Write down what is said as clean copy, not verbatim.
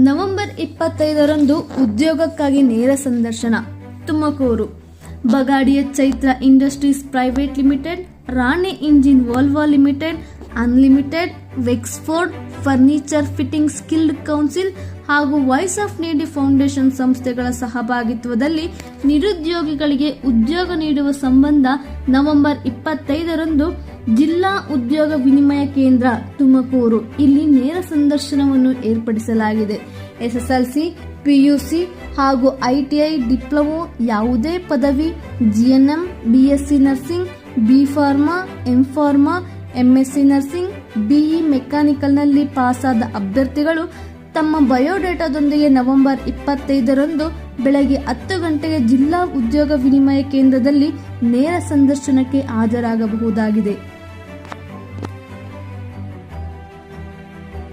November 25ರಂದು ಉದ್ಯೋಗಕ್ಕಾಗಿ ನೇರ ಸಂದರ್ಶನ. ತುಮಕೂರು. ಬಗಾಡಿಯ Chaitra industries private limited, Rane engine valve limited, unlimited, Wexford furniture fitting skilled council ಹಾಗೂ ವಾಯ್ಸ್ ಆಫ್ ನೀಡಿ ಫೌಂಡೇಶನ್ ಸಂಸ್ಥೆಗಳ ಸಹಭಾಗಿತ್ವದಲ್ಲಿ ನಿರುದ್ಯೋಗಿಗಳಿಗೆ ಉದ್ಯೋಗ ನೀಡುವ ಸಂಬಂಧ ನವೆಂಬರ್ 25ರಂದು ಜಿಲ್ಲಾ ಉದ್ಯೋಗ ವಿನಿಮಯ ಕೇಂದ್ರ ತುಮಕೂರು ಇಲ್ಲಿ ನೇರ ಸಂದರ್ಶನವನ್ನು ಏರ್ಪಡಿಸಲಾಗಿದೆ. ಎಸ್ಎಸ್ಎಲ್ಸಿ, ಪಿಯುಸಿ ಹಾಗೂ ಐಟಿಐ ಡಿಪ್ಲೊಮೊ, ಯಾವುದೇ ಪದವಿ, GNM, BSc nursing, B pharma, M pharma, MSc nursing, BE ಮೆಕ್ಯಾನಿಕಲ್ನಲ್ಲಿ ಪಾಸಾದ ಅಭ್ಯರ್ಥಿಗಳು ತಮ್ಮ ಬಯೋಡೇಟಾದೊಂದಿಗೆ ನವೆಂಬರ್ 25ರಂದು ಬೆಳಗ್ಗೆ 10 ಗಂಟೆಗೆ ಜಿಲ್ಲಾ ಉದ್ಯೋಗ ವಿನಿಮಯ ಕೇಂದ್ರದಲ್ಲಿ ನೇರ ಸಂದರ್ಶನಕ್ಕೆ ಹಾಜರಾಗಬಹುದಾಗಿದೆ.